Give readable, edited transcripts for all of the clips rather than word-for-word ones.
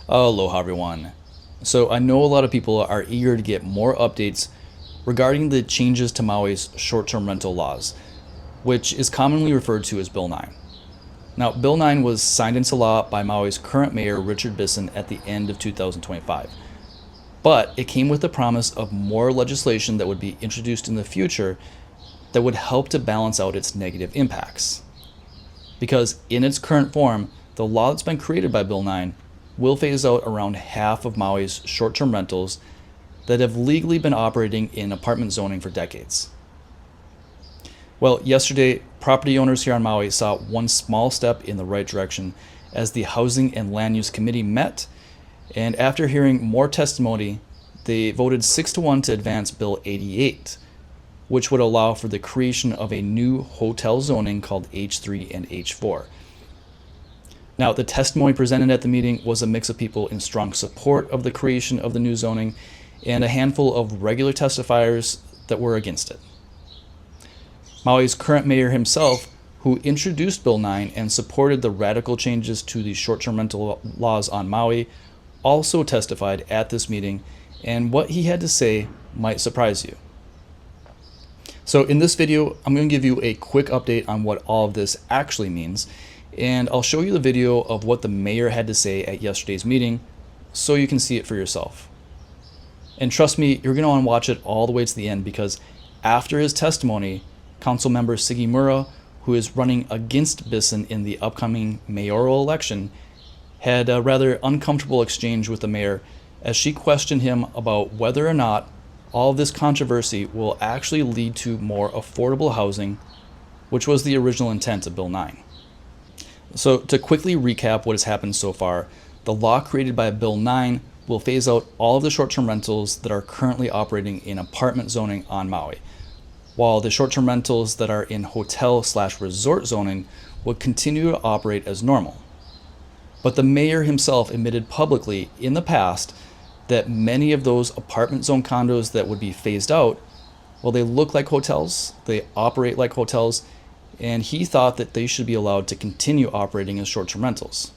Aloha everyone. So I know a lot of people are eager to get more updates regarding the changes to Maui's short-term rental laws, which is commonly referred to as Bill 9. Now, Bill 9 was signed into law by Maui's current mayor, Richard Bisson, at the end of 2025. But it came with the promise of more legislation that would be introduced in the future that would help to balance out its negative impacts. Because in its current form, the law that's been created by Bill 9 will phase out around half of Maui's short-term rentals that have legally been operating in apartment zoning for decades. Well, yesterday, property owners here on Maui saw one small step in the right direction as the Housing and Land Use Committee met, and after hearing more testimony, they voted 6-1 to advance Bill 88, which would allow for the creation of a new hotel zoning called H3 and H4. Now, the testimony presented at the meeting was a mix of people in strong support of the creation of the new zoning and a handful of regular testifiers that were against it. Maui's current mayor himself, who introduced Bill 9 and supported the radical changes to the short-term rental laws on Maui, also testified at this meeting, and what he had to say might surprise you. So in this video, I'm going to give you a quick update on what all of this actually means, and I'll show you the video of what the mayor had to say at yesterday's meeting so you can see it for yourself. And trust me, you're going to want to watch it all the way to the end, because after his testimony, Councilmember Sigimura, who is running against Bisson in the upcoming mayoral election, had a rather uncomfortable exchange with the mayor as she questioned him about whether or not all of this controversy will actually lead to more affordable housing, which was the original intent of Bill 9. So to quickly recap what has happened so far, the law created by Bill 9 will phase out all of the short-term rentals that are currently operating in apartment zoning on Maui, while the short-term rentals that are in hotel/resort zoning will continue to operate as normal. But the mayor himself admitted publicly in the past that many of those apartment zone condos that would be phased out, well, they look like hotels, they operate like hotels, and he thought that they should be allowed to continue operating as short-term rentals.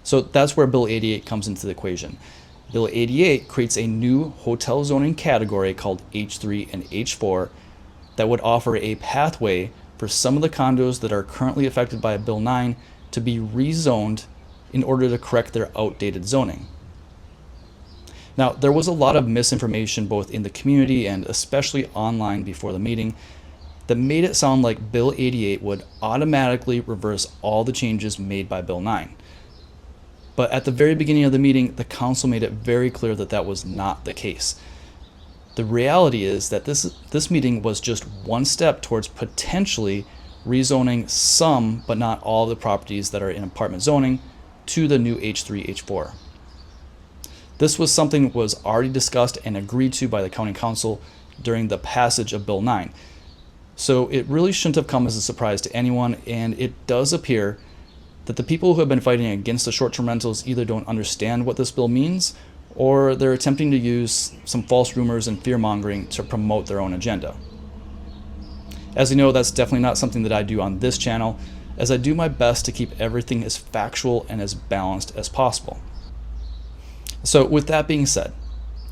So that's where Bill 88 comes into the equation. Bill 88 creates a new hotel zoning category called H3 and H4 that would offer a pathway for some of the condos that are currently affected by Bill 9 to be rezoned in order to correct their outdated zoning. Now, there was a lot of misinformation both in the community and especially online before the meeting that made it sound like Bill 88 would automatically reverse all the changes made by Bill 9. But at the very beginning of the meeting, the council made it very clear that that was not the case. The reality is that this meeting was just one step towards potentially rezoning some, but not all, of the properties that are in apartment zoning to the new H3, H4. This was something that was already discussed and agreed to by the county council during the passage of Bill 9. So it really shouldn't have come as a surprise to anyone, and it does appear that the people who have been fighting against the short-term rentals either don't understand what this bill means, or they're attempting to use some false rumors and fear-mongering to promote their own agenda. As you know, that's definitely not something that I do on this channel, as I do my best to keep everything as factual and as balanced as possible. So with that being said,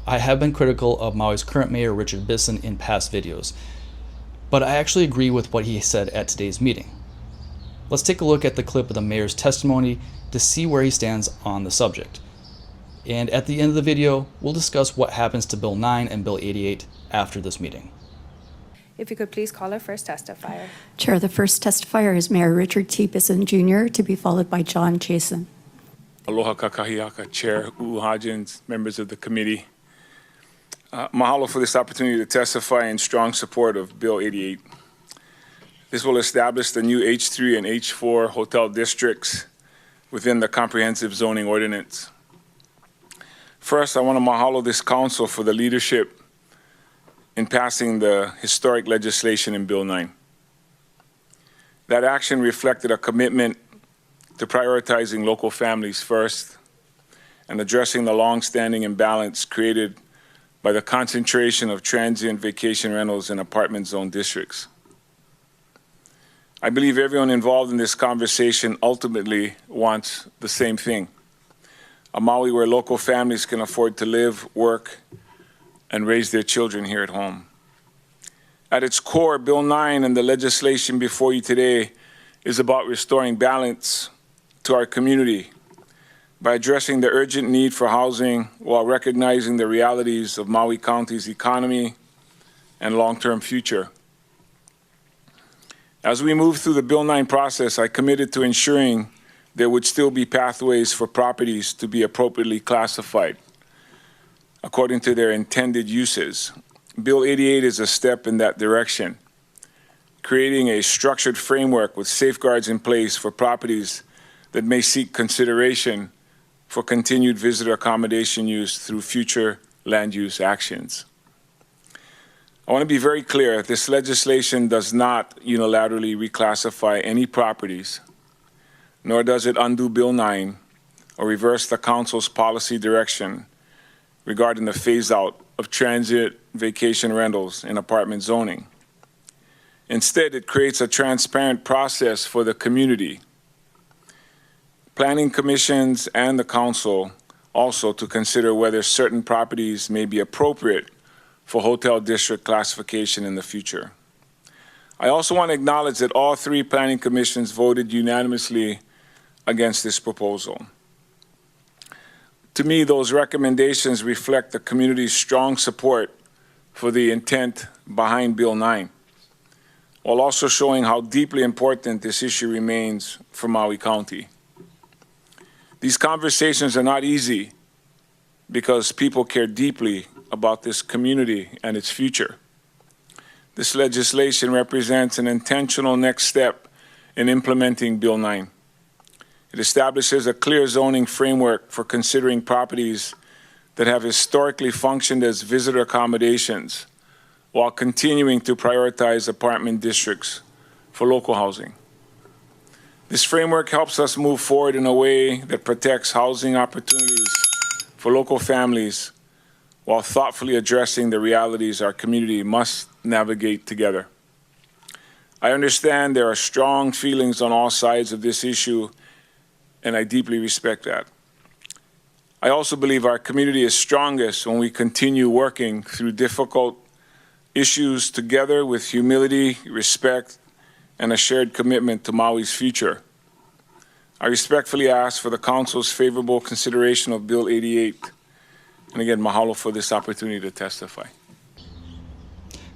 I have been critical of Maui's current mayor, Richard Bisson, in past videos, but I actually agree with what he said at today's meeting. Let's take a look at the clip of the mayor's testimony to see where he stands on the subject. And at the end of the video, we'll discuss what happens to Bill 9 and Bill 88 after this meeting. If you could please call our first testifier. Chair, the first testifier is Mayor Richard T. Bisson Jr., to be followed by John Chasen. Aloha kakahiaka, Chair U'uhajins, members of the committee. Mahalo for this opportunity to testify in strong support of Bill 88. This will establish the new H3 and H4 hotel districts within the comprehensive zoning ordinance. First, I want to mahalo this council for the leadership in passing the historic legislation in Bill 9. That action reflected a commitment to prioritizing local families first and addressing the long-standing imbalance created by the concentration of transient vacation rentals in apartment zone districts. I believe everyone involved in this conversation ultimately wants the same thing: a Maui where local families can afford to live, work, and raise their children here at home. At its core, Bill 9 and the legislation before you today is about restoring balance to our community by addressing the urgent need for housing while recognizing the realities of Maui County's economy and long-term future. As we move through the Bill 9 process, I committed to ensuring there would still be pathways for properties to be appropriately classified according to their intended uses. Bill 88 is a step in that direction, creating a structured framework with safeguards in place for properties that may seek consideration for continued visitor accommodation use through future land use actions. I want to be very clear, this legislation does not unilaterally reclassify any properties, nor does it undo Bill 9 or reverse the Council's policy direction regarding the phase-out of transit vacation rentals in apartment zoning. Instead, it creates a transparent process for the community, planning commissions, and the Council also to consider whether certain properties may be appropriate for hotel district classification in the future. I also want to acknowledge that all three planning commissions voted unanimously against this proposal. To me, those recommendations reflect the community's strong support for the intent behind Bill 9, while also showing how deeply important this issue remains for Maui County. These conversations are not easy because people care deeply about this community and its future. This legislation represents an intentional next step in implementing Bill 9. It establishes a clear zoning framework for considering properties that have historically functioned as visitor accommodations while continuing to prioritize apartment districts for local housing. This framework helps us move forward in a way that protects housing opportunities for local families while thoughtfully addressing the realities our community must navigate together. I understand there are strong feelings on all sides of this issue, and I deeply respect that. I also believe our community is strongest when we continue working through difficult issues together with humility, respect, and a shared commitment to Maui's future. I respectfully ask for the Council's favorable consideration of Bill 88. And again, mahalo for this opportunity to testify.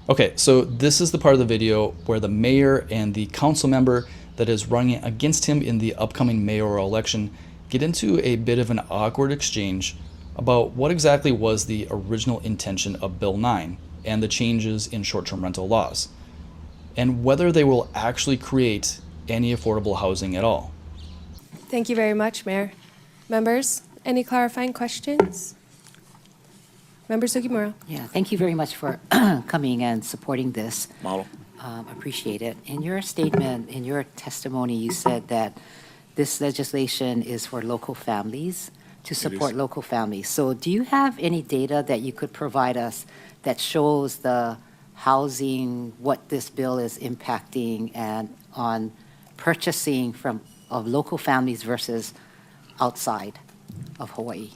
Okay, so this is the part of the video where the mayor and the council member that is running against him in the upcoming mayoral election get into a bit of an awkward exchange about what exactly was the original intention of Bill 9 and the changes in short-term rental laws, and whether they will actually create any affordable housing at all. Thank you very much, Mayor. Members, any clarifying questions? Member Sugimura. Yeah, thank you very much for coming and supporting this. Mahalo. Appreciate it. In your statement, in your testimony, you said that this legislation is for local families, to support local families. So do you have any data that you could provide us that shows the housing, what this bill is impacting, and on purchasing of local families versus outside of Hawaii?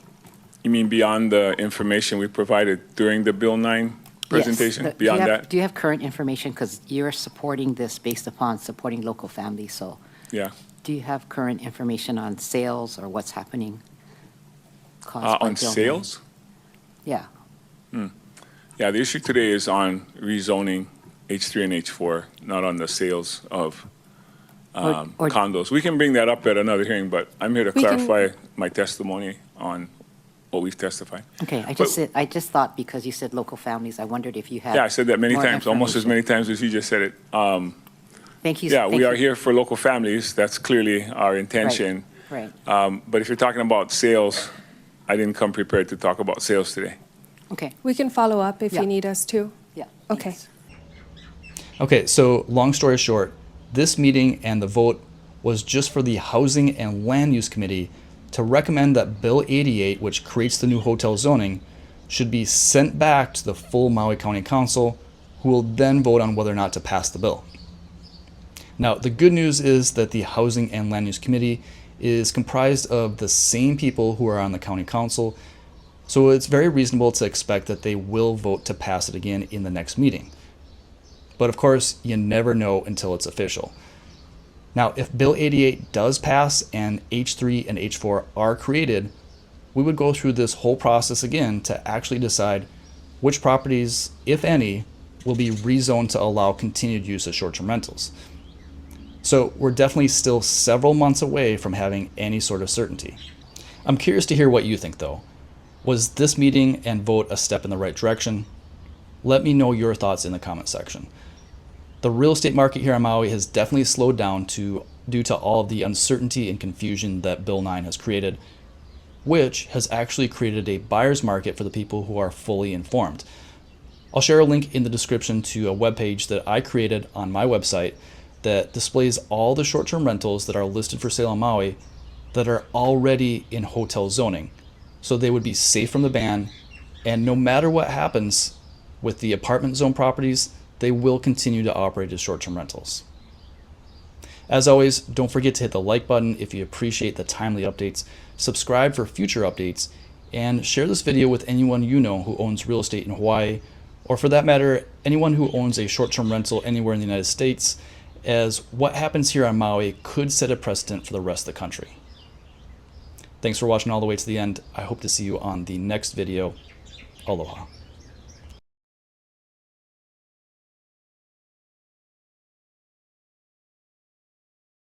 You mean beyond the information we provided during the Bill 9 presentation? Yes. Beyond that? Do you have current information? Because you're supporting this based upon supporting local families. So Yeah. do you have current information on sales or what's happening? caused by On Bill 9? sales? Yeah. Yeah, the issue today is on rezoning H3 and H4, not on the sales of Or- condos. We can bring that up at another hearing, but I'm here to We can- clarify my testimony on what we've testified. Okay, But- I just thought because you said local families, I wondered if you had. Yeah, I said that many more times, almost as information. many times as you just said it. Thank you. Yeah, thank we are you. here for local families. That's clearly our intention. Right, But if you're talking about sales, I didn't come prepared to talk about sales today. okay, We can follow up if Yeah. you need us to. yeah. Okay. thanks. Okay, so long story short, this meeting and the vote was just for the Housing and Land Use Committee to recommend that Bill 88, which creates the new hotel zoning, should be sent back to the full Maui County Council, who will then vote on whether or not to pass the bill. Now, the good news is that the Housing and Land Use Committee is comprised of the same people who are on the county council, so it's very reasonable to expect that they will vote to pass it again in the next meeting. But of course, you never know until it's official. Now, if Bill 88 does pass and H3 and H4 are created, we would go through this whole process again to actually decide which properties, if any, will be rezoned to allow continued use of short-term rentals. So we're definitely still several months away from having any sort of certainty. I'm curious to hear what you think though. Was this meeting and vote a step in the right direction? Let me know your thoughts in the comment section. The real estate market here on Maui has definitely slowed down due to all of the uncertainty and confusion that Bill 9 has created, which has actually created a buyer's market for the people who are fully informed. I'll share a link in the description to a webpage that I created on my website that displays all the short-term rentals that are listed for sale on Maui that are already in hotel zoning, so they would be safe from the ban, and no matter what happens with the apartment zone properties, they will continue to operate as short-term rentals. As always, don't forget to hit the like button if you appreciate the timely updates, subscribe for future updates, and share this video with anyone you know who owns real estate in Hawaii, or for that matter, anyone who owns a short-term rental anywhere in the United States, as what happens here on Maui could set a precedent for the rest of the country. Thanks for watching all the way to the end. I hope to see you on the next video. Aloha.